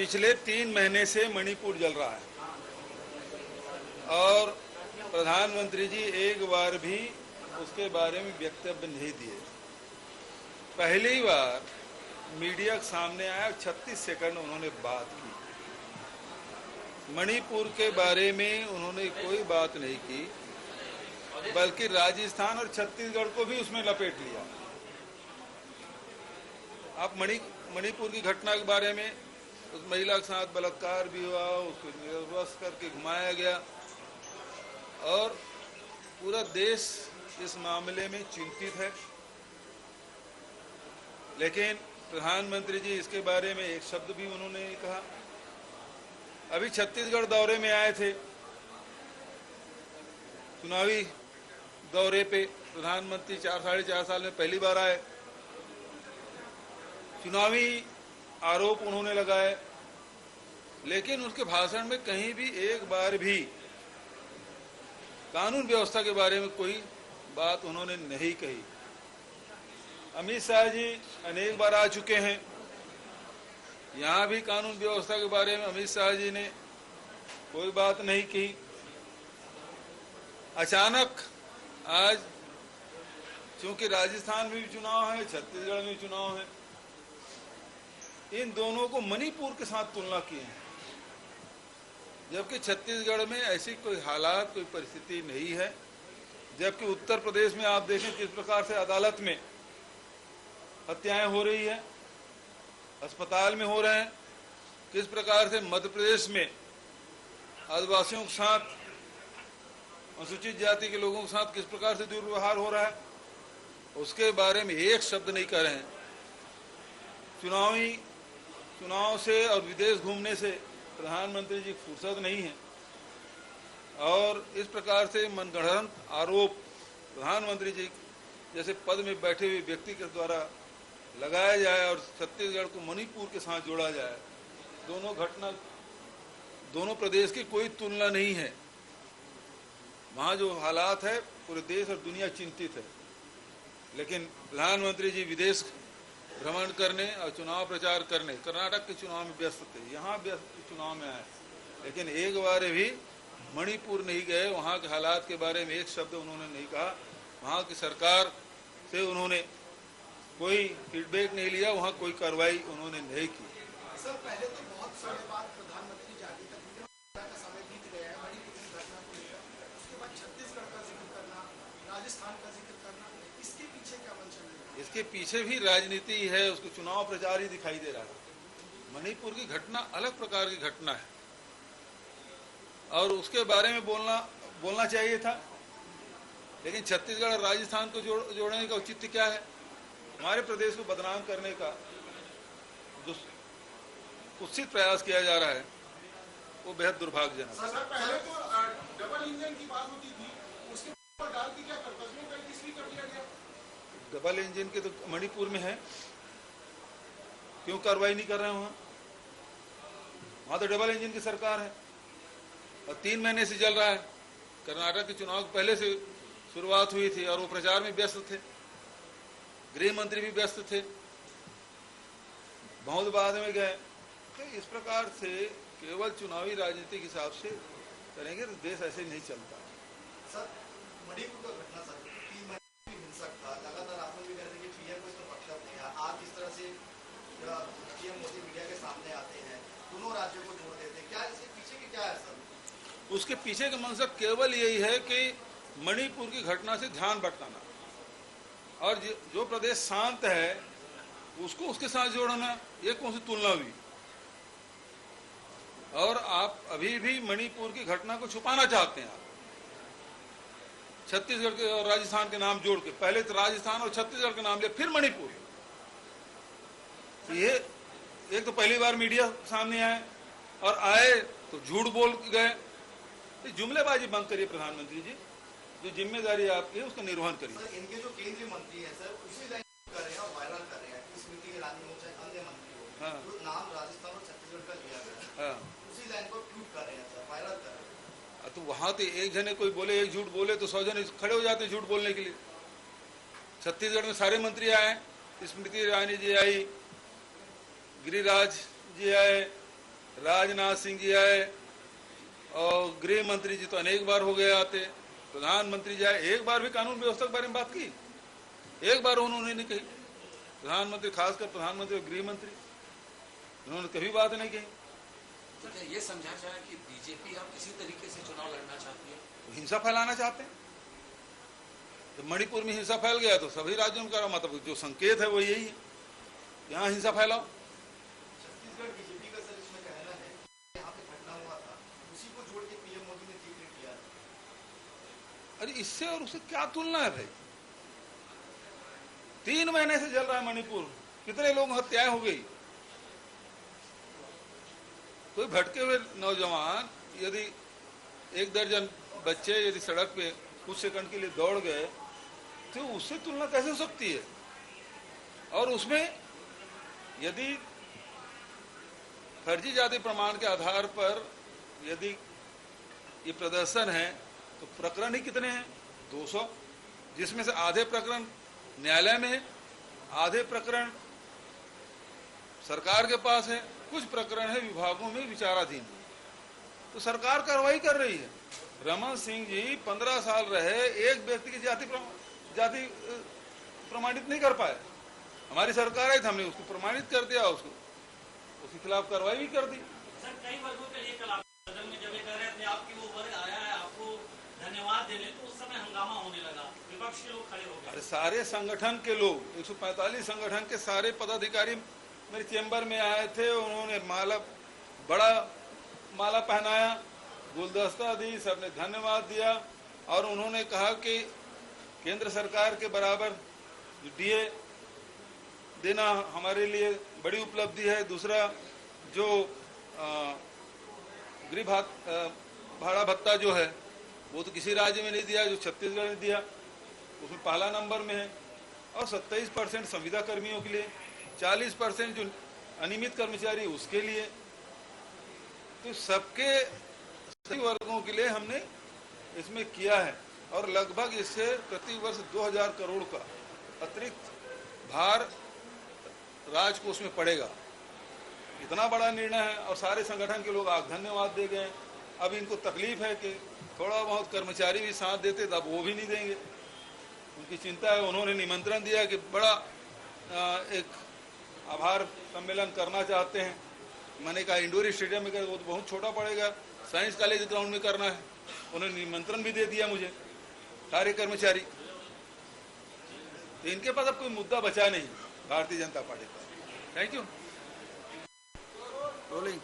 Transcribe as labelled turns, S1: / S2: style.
S1: पिछले 3 महीने से मणिपुर जल रहा है और प्रधानमंत्री जी एक बार भी उसके बारे में वक्तव्य नहीं दिए। पहली बार मीडिया के सामने आया, 36 सेकंड उन्होंने बात की। मणिपुर के बारे में उन्होंने कोई बात नहीं की, बल्कि राजस्थान और छत्तीसगढ़ को भी उसमें लपेट लिया। आप मणिपुर की घटना के बारे में, उस महिला के साथ बलात्कार भी हुआ, उसको निर्वस्त्र करके घुमाया गया और पूरा देश इस मामले में चिंतित है, लेकिन प्रधानमंत्री जी इसके बारे में एक शब्द भी उन्होंने नहीं कहा। अभी छत्तीसगढ़ दौरे में आए थे, चुनावी दौरे पे प्रधानमंत्री 4-4.5 साल में पहली बार आए। चुनावी आरोप उन्होंने लगाए, लेकिन उसके भाषण में कहीं भी एक बार भी कानून व्यवस्था के बारे में कोई बात उन्होंने नहीं कही। अमित शाह जी अनेक बार आ चुके हैं, यहाँ भी कानून व्यवस्था के बारे में अमित शाह जी ने कोई बात नहीं की। अचानक आज चूंकि राजस्थान में भी चुनाव है, छत्तीसगढ़ में भी चुनाव है, इन दोनों को मणिपुर के साथ तुलना की है, जबकि छत्तीसगढ़ में ऐसी कोई हालात, कोई परिस्थिति नहीं है। जबकि उत्तर प्रदेश में आप देखें किस प्रकार से अदालत में हत्याएं हो रही है, अस्पताल में हो रहे हैं, किस प्रकार से मध्य प्रदेश में आदिवासियों के साथ, अनुसूचित जाति के लोगों के साथ किस प्रकार से दुर्व्यवहार हो रहा है, उसके बारे में एक शब्द नहीं कर रहे हैं। चुनाव से और विदेश घूमने से प्रधानमंत्री जी फुर्सत नहीं है और इस प्रकार से मनगढ़ंत आरोप प्रधानमंत्री जी जैसे पद में बैठे हुए व्यक्ति के द्वारा लगाया जाए और छत्तीसगढ़ को मणिपुर के साथ जोड़ा जाए, दोनों प्रदेश की कोई तुलना नहीं है। वहाँ जो हालात है पूरे देश और दुनिया चिंतित है, लेकिन प्रधानमंत्री जी विदेश भ्रमण करने और चुनाव प्रचार करने, कर्नाटक के चुनाव में व्यस्त थे, यहाँ व्यस्त चुनाव में आए, लेकिन एक बार भी मणिपुर नहीं गए। वहाँ के हालात के बारे में एक शब्द उन्होंने नहीं कहा। वहाँ की सरकार से उन्होंने कोई फीडबैक नहीं लिया, वहाँ कोई कार्रवाई उन्होंने नहीं की।
S2: सर, पहले तो बहुत समय बाद प्रधानमंत्री जाने तक का समय बीत गया है मणिपुर की घटना को लेकर, उसके बाद छत्तीसगढ़ का जिक्र करना, राजस्थान का जिक्र करना, इसके पीछे क्या मंशा है?
S1: इसके पीछे भी राजनीति है, उसको चुनाव प्रचार ही दिखाई दे रहा है। मणिपुर की घटना अलग प्रकार की घटना है और उसके बारे में बोलना चाहिए था, लेकिन छत्तीसगढ़ और राजस्थान को जोड़ने का औचित्य क्या है? हमारे प्रदेश को बदनाम करने का जो कुत्सित प्रयास किया जा रहा है वो बेहद दुर्भाग्यजनक है।
S2: सर, पहले तो डबल इंजन की बात होती थी, उसके ऊपर डाल के क्या तस्वीर कर दिया गया।
S1: डबल इंजन के तो मणिपुर में है, क्यों कार्रवाई नहीं कर रहे हैं? वहां तो डबल इंजन की सरकार है और 3 महीने से चल रहा है। कर्नाटक के चुनाव पहले से शुरुआत हुई थी और वो प्रचार में व्यस्त थे, गृह मंत्री भी व्यस्त थे, बहुत बाद में गए। तो इस प्रकार से केवल चुनावी राजनीति के हिसाब से करेंगे तो देश ऐसे नहीं चलता।
S2: सर, मणिपुर का घटना सर 3 महीने भी हिंसक था, लगातार आप लोग भी कह रहे हैं कि पीएम को इसमें पक्षपात नहीं है। आज इस तरह से पीएम मोदी मीडिया के सामने आते हैं, दोनों राज्यों को जोड़ देते हैं, क्या इसके पीछे की क्या है सर?
S1: उसके पीछे का मंशा केवल यही है कि मणिपुर की घटना से ध्यान भटकाना और जो प्रदेश शांत है उसको उसके साथ जोड़ना, ये कौन सी तुलना हुई? और आप अभी भी मणिपुर की घटना को छुपाना चाहते हैं। आप छत्तीसगढ़ के और राजस्थान के नाम जोड़ के, पहले तो राजस्थान और छत्तीसगढ़ के नाम लिया, फिर मणिपुर। ये एक तो पहली बार मीडिया सामने आए और आए तो झूठ बोल गए। जुमलेबाजी बंद करिए प्रधानमंत्री जी, जो जिम्मेदारी आपकी है उसका निर्वहन करिए।
S2: सर, इनके जो केंद्रीय मंत्री हैं सर, उसी लाइन कर रहे हैं और वायरल कर रहे हैं, स्मृति ईरानी हो चाहे अन्य मंत्री हो, जो नाम राजस्थान और छत्तीसगढ़ का लिया गया है, उसी लाइन को ट्वीट कर रहे हैं सर, वायरल कर रहे हैं।
S1: तो वहां तो एक जने कोई बोले, एक झूठ बोले तो 100 जने खड़े हो जाते हैं झूठ बोलने के लिए। छत्तीसगढ़ में सारे मंत्री आए, स्मृति ईरानी जी आई, गिरिराज जी आए, राजनाथ सिंह जी आए और गृह मंत्री जी तो अनेक बार हो गए आते, प्रधानमंत्री जी आए, एक बार भी कानून व्यवस्था के बारे में बात की? एक बार उन्होंने नहीं कही। प्रधानमंत्री, खासकर प्रधानमंत्री और गृह मंत्री, उन्होंने कभी बात नहीं कही।
S3: तो क्या ये समझा जाए कि बीजेपी अब इसी तरीके से चुनाव लड़ना चाहती है?
S1: हिंसा फैलाना चाहते हैं। जब मणिपुर में हिंसा फैल गया तो सभी राज्यों में करा, मतलब जो संकेत है वो यही है, यहाँ हिंसा फैलाओ।
S2: छत्तीसगढ़ बीजेपी का सर इसमें कहना है यहाँ पे घटना हुआ था, उसी को जोड़ के पीएम मोदी ने जिक्र किया।
S1: अरे इससे और उससे क्या तुलना है भाई? 3 महीने से जल रहा है मणिपुर, कितने लोग हत्याएं हो गई। कोई भटके हुए नौजवान, यदि 1 दर्जन बच्चे यदि सड़क पे कुछ सेकंड के लिए दौड़ गए तो उससे तुलना कैसे हो सकती है? और उसमें यदि फर्जी जाति प्रमाण के आधार पर यदि ये प्रदर्शन है तो प्रकरण ही कितने हैं? 200, जिसमें से आधे प्रकरण न्यायालय में है, आधे प्रकरण सरकार के पास है, कुछ प्रकरण है विभागों में विचाराधीन। तो सरकार कार्रवाई कर रही है। रमन सिंह जी 15 साल रहे, एक व्यक्ति की जाति प्रमाणित नहीं कर पाए। हमारी सरकार आई तो हमने उसको प्रमाणित कर दिया, उसके खिलाफ कार्रवाई भी कर दी।
S4: सर कई वर्गों के लिए कल आप सदन में जब ये कह रहे थे आपकी वो वर्ग आया है आपको धन्यवाद देने, तो उस समय हंगामा होने लगा, विपक्ष के लोग खड़े हो गए।
S1: अरे सारे संगठन के लोग, 145 संगठन के सारे पदाधिकारी मेरे चेंबर में आए थे। उन्होंने बड़ा माला पहनाया, गुलदस्ता दी, सबने धन्यवाद दिया और उन्होंने कहा कि केंद्र सरकार के बराबर डीए देना हमारे लिए बड़ी उपलब्धि है। दूसरा जो गृह भाड़ा भत्ता जो है वो तो किसी राज्य में नहीं दिया, जो छत्तीसगढ़ ने दिया उसमें पहला नंबर में है। और 27% संविदा कर्मियों के लिए, 40% जो अनियमित कर्मचारी उसके लिए, तो सबके सभी वर्गों के लिए हमने इसमें किया है। और लगभग इससे प्रति वर्ष 2000 करोड़ का अतिरिक्त भार राजकोष में पड़ेगा। इतना बड़ा निर्णय है और सारे संगठन के लोग आज धन्यवाद दे गए। अब इनको तकलीफ है कि थोड़ा बहुत कर्मचारी भी साथ देते, तब वो भी नहीं देंगे, उनकी चिंता है। उन्होंने निमंत्रण दिया कि बड़ा एक आभार सम्मेलन करना चाहते हैं। मैंने कहा इंडोर स्टेडियम में कर, वो तो बहुत छोटा पड़ेगा, साइंस कॉलेज ग्राउंड में करना है। उन्होंने निमंत्रण भी दे दिया मुझे, सारे कर्मचारी। तो इनके पास अब कोई मुद्दा बचा नहीं भारतीय जनता पार्टी का। Thank you. रोलिंग।